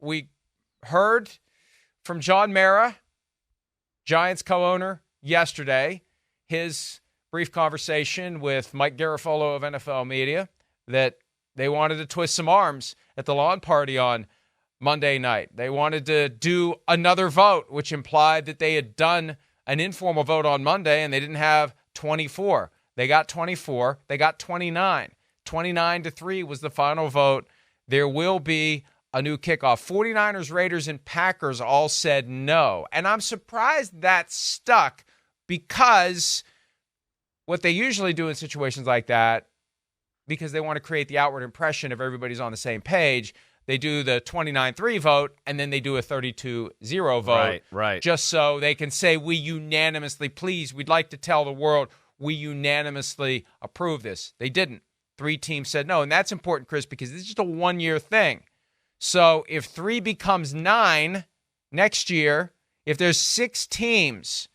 we heard from John Mara, Giants co-owner, yesterday, his brief conversation with Mike Garafolo of NFL Media, that they wanted to twist some arms at the lawn party on Monday night. They wanted to do another vote, which implied that they had done an informal vote on Monday and they didn't have 24. They got 24. They got 29. 29-3 was the final vote. There will be a new kickoff. 49ers, Raiders, and Packers all said no. And I'm surprised that stuck, because what they usually do in situations like that, because they want to create the outward impression of everybody's on the same page, they do the 29-3 vote, and then they do a 32-0 vote. Right. Just so they can say, we unanimously, please, we'd like to tell the world, we unanimously approve this. They didn't. 3 teams said no, and that's important, Chris, because this is just a one-year thing. So if 3 becomes 9 next year, if there's 6 teams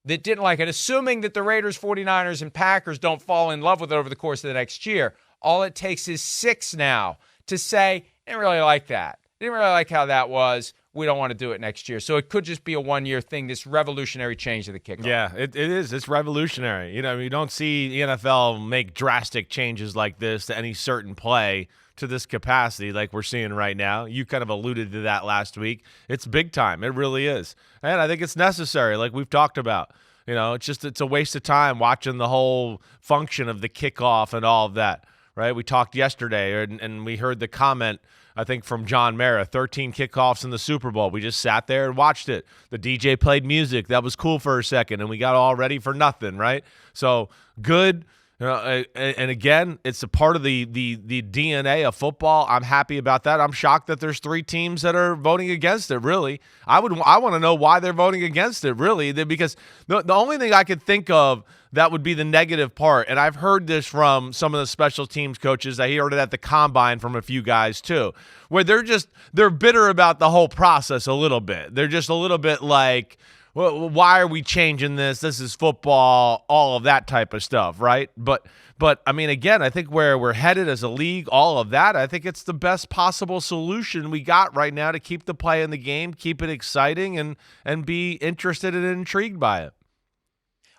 that didn't like it, assuming that the Raiders, 49ers, and Packers don't fall in love with it over the course of the next year, all it takes is 6 now to say, I didn't really like that. Didn't really like how that was. We don't want to do it next year. So it could just be a one-year thing, this revolutionary change to the kickoff. Yeah, it is. It's revolutionary. You know, you don't see the NFL make drastic changes like this to any certain play to this capacity like we're seeing right now. You kind of alluded to that last week. It's big time. It really is. And I think it's necessary, like we've talked about. You know, it's a waste of time watching the whole function of the kickoff and all of that, right? We talked yesterday, and we heard the comment, I think, from John Mara, 13 kickoffs in the Super Bowl. We just sat there and watched it. The DJ played music. That was cool for a second, and we got all ready for nothing, right? So good. And again, it's a part of the DNA of football. I'm happy about that. I'm shocked that there's 3 teams that are voting against it, really. I want to know why they're voting against it, really, because the only thing I could think of that would be the negative part, and I've heard this from some of the special teams coaches. I heard it at the Combine from a few guys too, where they're bitter about the whole process a little bit. They're just a little bit like, well, why are we changing this? This is football, all of that type of stuff, right? But I mean, again, I think where we're headed as a league, all of that, I think it's the best possible solution we got right now to keep the play in the game, keep it exciting, and be interested and intrigued by it.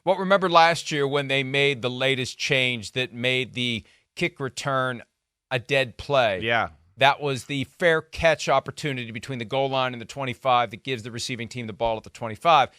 Well, remember last year when they made the latest change that made the kick return a dead play? Yeah. That was the fair catch opportunity between the goal line and the 25 that gives the receiving team the ball at the 25.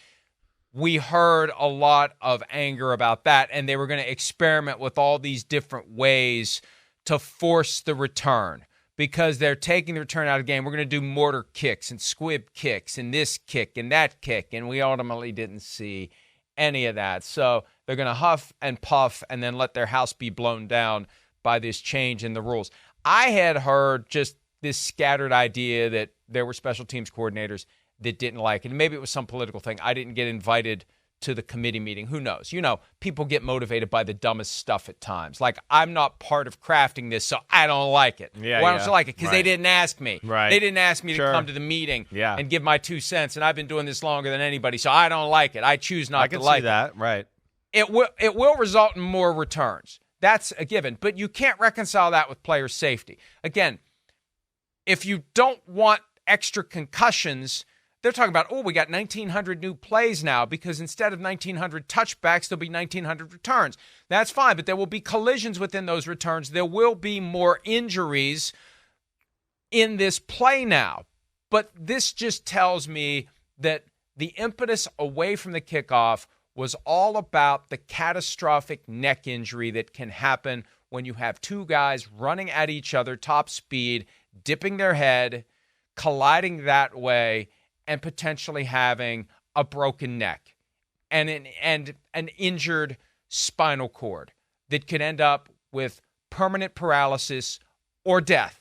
We heard a lot of anger about that, and they were going to experiment with all these different ways to force the return because they're taking the return out of the game. We're going to do mortar kicks and squib kicks and this kick and that kick, and we ultimately didn't see any of that. So they're going to huff and puff and then let their house be blown down by this change in the rules. I had heard just this scattered idea that there were special teams coordinators that didn't like it. And maybe it was some political thing. I didn't get invited to the committee meeting. Who knows? You know, people get motivated by the dumbest stuff at times. Like, I'm not part of crafting this, so I don't like it. Why don't you like it? Because they didn't ask me. Right. They didn't ask me to come to the meeting and give my 2 cents. And I've been doing this longer than anybody, so I don't like it. I choose not to like it. I can see that, right. It will result in more returns. That's a given. But you can't reconcile that with player safety. Again, if you don't want extra concussions, they're talking about, we got 1,900 new plays now because instead of 1,900 touchbacks, there'll be 1,900 returns. That's fine, but there will be collisions within those returns. There will be more injuries in this play now. But this just tells me that the impetus away from the kickoff was all about the catastrophic neck injury that can happen when you have 2 guys running at each other, top speed, dipping their head, colliding that way, and potentially having a broken neck and an injured spinal cord that could end up with permanent paralysis or death.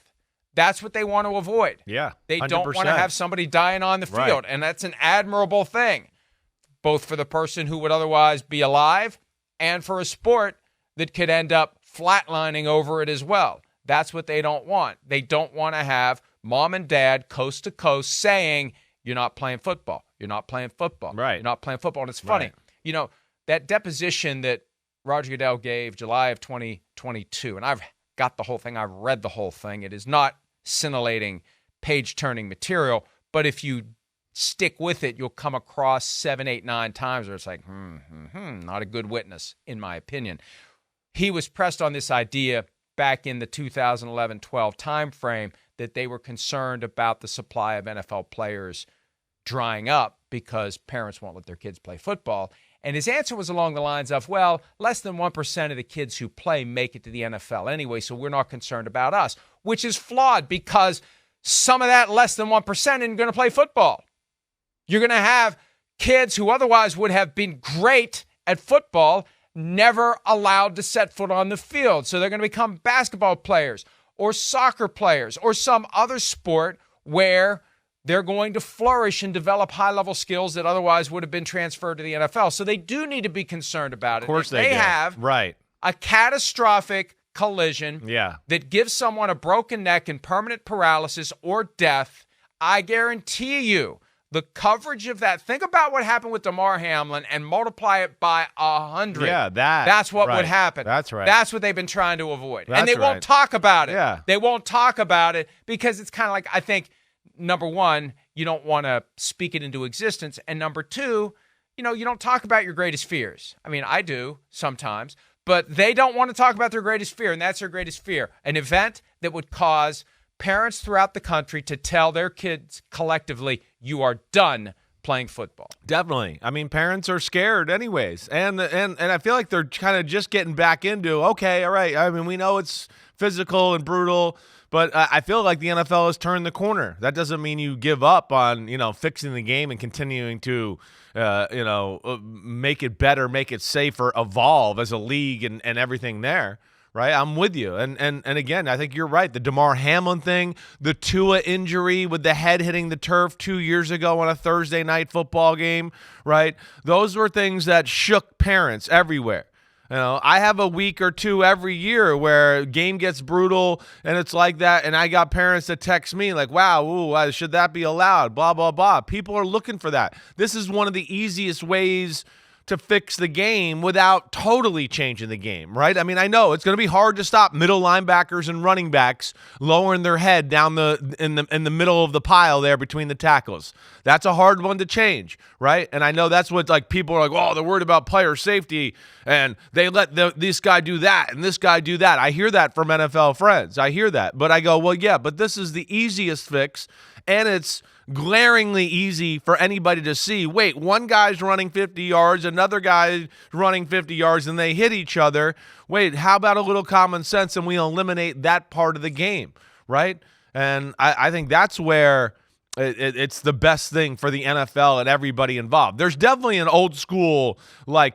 That's what they want to avoid. Yeah, 100%. They don't want to have somebody dying on the field, right. And that's an admirable thing, both for the person who would otherwise be alive and for a sport that could end up flatlining over it as well. That's what they don't want. They don't want to have mom and dad coast to coast saying, you're not playing football. You're not playing football. Right. You're not playing football. And it's funny. Right. You know, that deposition that Roger Goodell gave July of 2022, and I've got the whole thing. I've read the whole thing. It is not scintillating page-turning material. But if you stick with it, you'll come across 7, 8, 9 times where it's like, not a good witness, in my opinion. He was pressed on this idea back in the 2011-12 timeframe that they were concerned about the supply of NFL players drying up because parents won't let their kids play football. And his answer was along the lines of, well, less than 1% of the kids who play make it to the NFL anyway, so we're not concerned about us, which is flawed because some of that less than 1% isn't going to play football. You're going to have kids who otherwise would have been great at football never allowed to set foot on the field. So they're going to become basketball players or soccer players or some other sport where they're going to flourish and develop high-level skills that otherwise would have been transferred to the NFL. So they do need to be concerned about it. Of course they do. have right. a catastrophic collision that gives someone a broken neck and permanent paralysis or death. I guarantee you the coverage of that, think about what happened with Damar Hamlin and multiply it by 100. Yeah, that's what would happen. That's right. That's what they've been trying to avoid. That's and they won't talk about it. Yeah. They won't talk about it because it's kind of like, I think, number one, you don't want to speak it into existence. And number two, you don't talk about your greatest fears. I mean, I do sometimes, but they don't want to talk about their greatest fear, and that's their greatest fear. An event that would cause parents throughout the country to tell their kids collectively, you are done playing football. Definitely. I mean, parents are scared anyways. And I feel like they're kind of just getting back into, okay, all right. I mean, we know it's physical and brutal, but I feel like the NFL has turned the corner. That doesn't mean you give up on, fixing the game and continuing to, make it better, make it safer, evolve as a league and everything there. Right, I'm with you, and again, I think you're right. The Damar Hamlin thing, the Tua injury with the head hitting the turf 2 years ago on a Thursday night football game, right? Those were things that shook parents everywhere. I have a week or two every year where game gets brutal and it's like that, and I got parents that text me like, wow, should that be allowed? Blah, blah, blah. People are looking for that. This is one of the easiest ways to fix the game without totally changing the game, right? I mean, I know it's going to be hard to stop middle linebackers and running backs lowering their head down in the middle of the pile there between the tackles. That's a hard one to change, right? And I know that's what people are like, oh, they're worried about player safety and they let this guy do that and this guy do that. I hear that from NFL friends. I hear that. But I go, well, yeah, but this is the easiest fix, and it's glaringly easy for anybody to see. Wait, one guy's running 50 yards, another guy running 50 yards, and they hit each other. Wait, how about a little common sense and we eliminate that part of the game, right? And I think that's where it's the best thing for the NFL and everybody involved. There's definitely an old school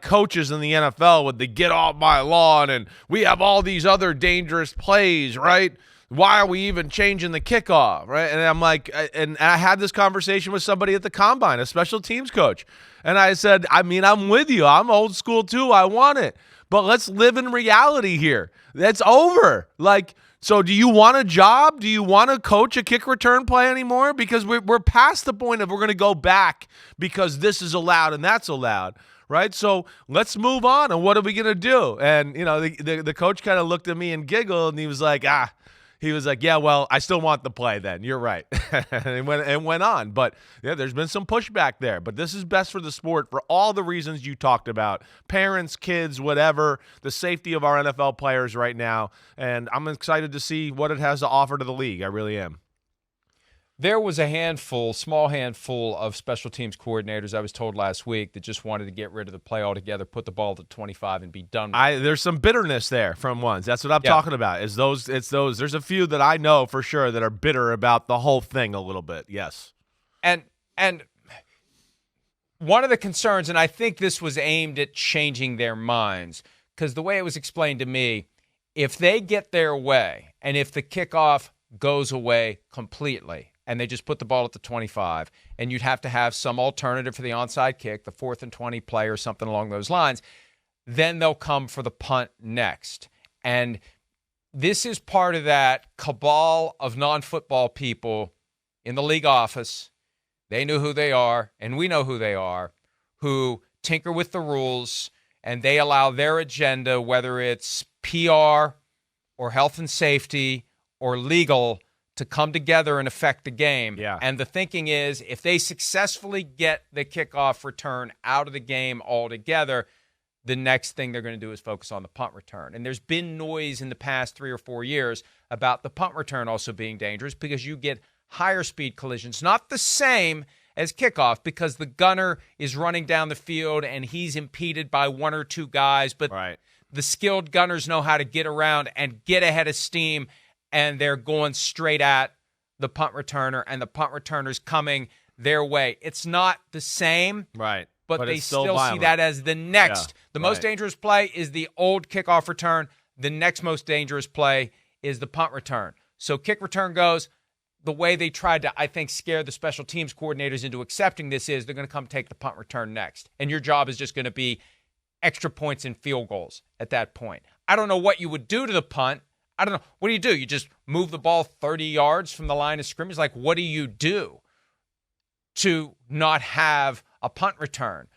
coaches in the NFL with the get off my lawn and we have all these other dangerous plays, right? Why are we even changing the kickoff, right? And I'm like, and I had this conversation with somebody at the Combine, a special teams coach. And I said, I mean, I'm with you. I'm old school too. I want it. But let's live in reality here. That's over. So do you want a job? Do you want to coach a kick return play anymore? Because we're past the point of we're going to go back because this is allowed and that's allowed. Right, so let's move on. And what are we gonna do? And the coach kind of looked at me and giggled, and he was like, yeah, well, I still want the play. Then you're right, and went on. But yeah, there's been some pushback there. But this is best for the sport for all the reasons you talked about: parents, kids, whatever, the safety of our NFL players right now. And I'm excited to see what it has to offer to the league. I really am. There was a small handful of special teams coordinators, I was told last week, that just wanted to get rid of the play altogether, put the ball to 25 and be done with it. There's some bitterness there from ones. That's what I'm talking about. It's those. There's a few that I know for sure that are bitter about the whole thing a little bit. Yes. And one of the concerns, and I think this was aimed at changing their minds, because the way it was explained to me, if they get their way and if the kickoff goes away completely, and they just put the ball at the 25, and you'd have to have some alternative for the onside kick, the 4th and 20 play or something along those lines, then they'll come for the punt next. And this is part of that cabal of non-football people in the league office. They know who they are, and we know who they are, who tinker with the rules, and they allow their agenda, whether it's PR or health and safety or legal, to come together and affect the game. Yeah. And the thinking is if they successfully get the kickoff return out of the game altogether, the next thing they're going to do is focus on the punt return. And there's been noise in the past 3 or 4 years about the punt return also being dangerous because you get higher speed collisions, not the same as kickoff because the gunner is running down the field and he's impeded by 1 or 2 guys, but the skilled gunners know how to get around and get ahead of steam, and they're going straight at the punt returner, and the punt returner's coming their way. It's not the same, right? But they still see that as the next. Yeah, the most dangerous play is the old kickoff return. The next most dangerous play is the punt return. So kick return goes. The way they tried to, I think, scare the special teams coordinators into accepting this is they're going to come take the punt return next. And your job is just going to be extra points and field goals at that point. I don't know what you would do to the punt. I don't know. What do? You just move the ball 30 yards from the line of scrimmage? Like, what do you do to not have a punt return?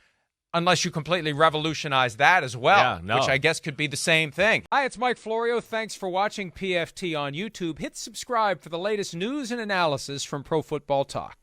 Unless you completely revolutionize that as well, which I guess could be the same thing. Hi, it's Mike Florio. Thanks for watching PFT on YouTube. Hit subscribe for the latest news and analysis from Pro Football Talk.